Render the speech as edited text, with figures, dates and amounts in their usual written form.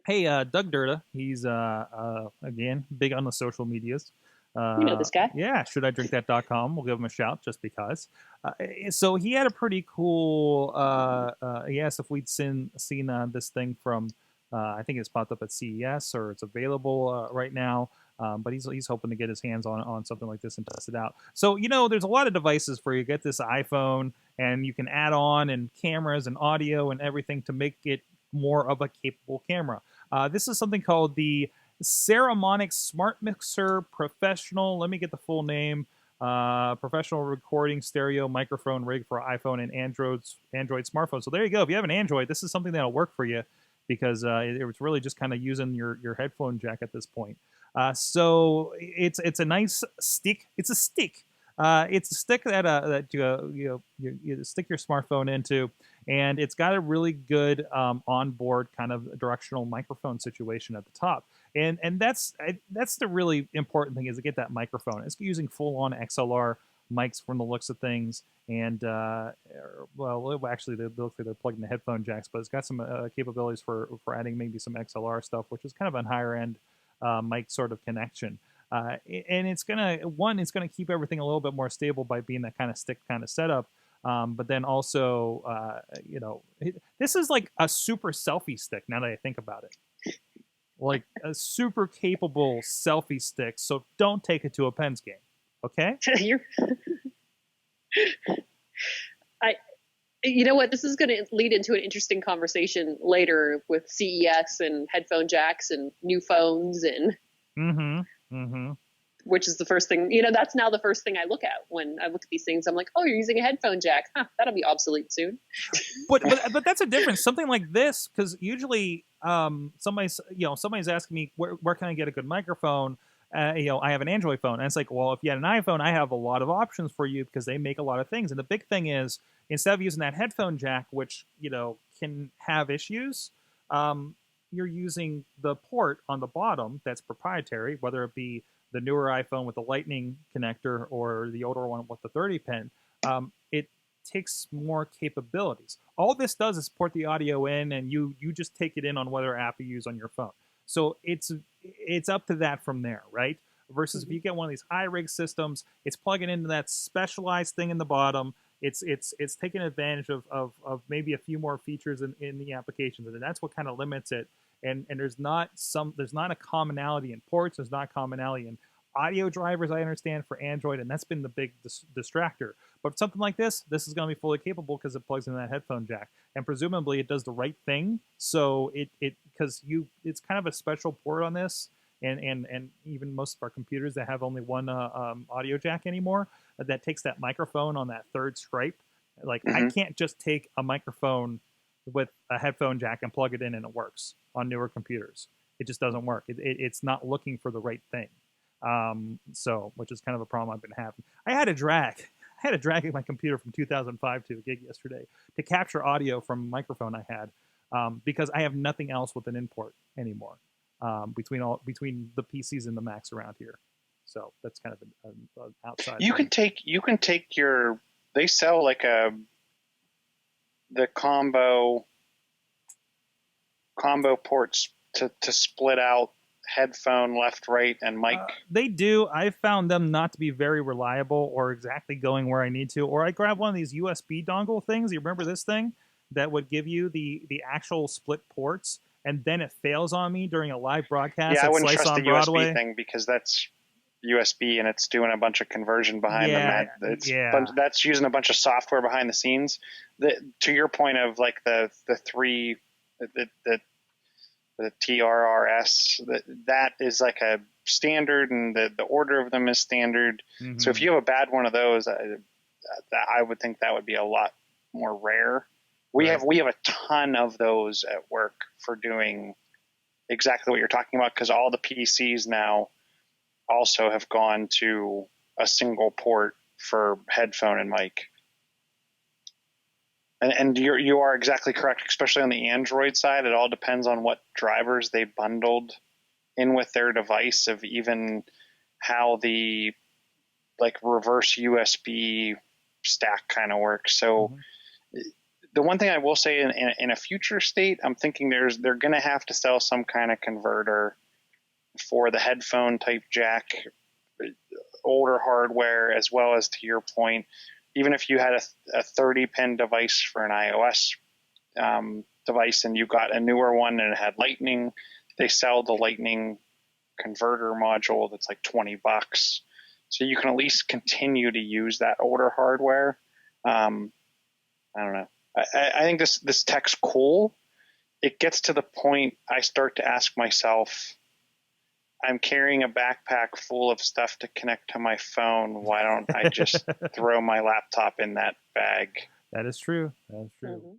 Hey, Doug Durda. He's again big on the social medias. You know this guy. Yeah, shouldiDrinkThat.com. We'll give him a shout just because. So he had a pretty cool. He asked if we'd seen this thing from. I think it's popped up at CES or it's available right now. But he's hoping to get his hands on something like this and test it out. So there's a lot of devices for you. Get this iPhone and you can add on and cameras and audio and everything to make it more of a capable camera. This is something called the Saramonic SmartMixer Professional. Let me get the full name. Professional recording stereo microphone rig for iPhone and Android smartphones. So there you go. If you have an Android, this is something that'll work for you because it was really just kind of using your headphone jack at this point. So it's a nice stick. It's a stick. It's a stick that you stick your smartphone into, and it's got a really good onboard kind of directional microphone situation at the top. And that's the really important thing is to get that microphone. It's using full on XLR mics from the looks of things, and well, actually they look like they're plugged into headphone jacks, but it's got some capabilities for adding maybe some XLR stuff, which is kind of a higher end mic sort of connection. And it's gonna keep everything a little bit more stable by being that kind of stick kind of setup. But then also, this is like a super selfie stick. Now that I think about it, like a super capable selfie stick. So don't take it to a Pens game, okay? You're, I, you know what? This is going to lead into an interesting conversation later with CES and headphone jacks and new phones and Mm-hmm. Mm-hmm. which is the first thing. That's now the first thing I look at when I look at these things. I'm like, oh, you're using a headphone jack. Huh, that'll be obsolete soon. But that's a difference. Something like this, because usually somebody's asking me where can I get a good microphone. I have an Android phone, and it's like, well, if you had an iPhone, I have a lot of options for you because they make a lot of things. And the big thing is, instead of using that headphone jack, which can have issues, you're using the port on the bottom that's proprietary, whether it be the newer iPhone with the Lightning connector or the older one with the 30 pin. It takes more capabilities. All this does is port the audio in, and you just take it in on whatever app you use on your phone. So it's up to that from there, right? Versus if Mm-hmm. you get one of these high rig systems, it's plugging into that specialized thing in the bottom. It's taking advantage of maybe a few more features in the applications, and that's what kind of limits it. And there's not a commonality in ports. There's not commonality in audio drivers. I understand for Android, and that's been the big distractor. But something like this is going to be fully capable because it plugs in that headphone jack, and presumably it does the right thing. So it's kind of a special port on this, and even most of our computers that have only one audio jack anymore, that takes that microphone on that third stripe. Like I Mm-hmm. can't just take a microphone with a headphone jack and plug it in and it works on newer computers. It just doesn't work. It's not looking for the right thing. So, which is kind of a problem I've been having. I had a drag in my computer from 2005 to a gig yesterday to capture audio from a microphone I had because I have nothing else with an import anymore between the PCs and the Macs around here. So that's kind of an outside You can thing. take your. They sell like the combo ports to split out headphone left, right, and mic. They do. I found them not to be very reliable or exactly going where I need to. Or I grab one of these USB dongle things. You remember this thing that would give you the actual split ports, and then it fails on me during a live broadcast Yeah, I at wouldn't Slice trust on the USB Broadway. thing because that's USB and it's doing a bunch of conversion behind the Yeah, mat. It's yeah. that's using a bunch of software behind the scenes. To your point of like the three the TRRS that is like a standard and the order of them is standard. So if Mm-hmm. you have a bad one of those, I would think that would be a lot more rare. Right. We have a ton of those at work for doing exactly what you're talking about because all the PCs now also have gone to a single port for headphone and mic. And you are exactly correct, especially on the Android side. It all depends on what drivers they bundled in with their device of even how the like reverse USB stack kind of works. So Mm-hmm. The one thing I will say in a future state, I'm thinking they're going to have to sell some kind of converter for the headphone type jack, older hardware, as well as, to your point, even if you had a 30 pin device for an iOS device and you got a newer one and it had Lightning, they sell the Lightning converter module that's like $20. So you can at least continue to use that older hardware. I don't know. I think this tech's cool. It gets to the point I start to ask myself, I'm carrying a backpack full of stuff to connect to my phone. Why don't I just throw my laptop in that bag? That is true. That is true. Mhm.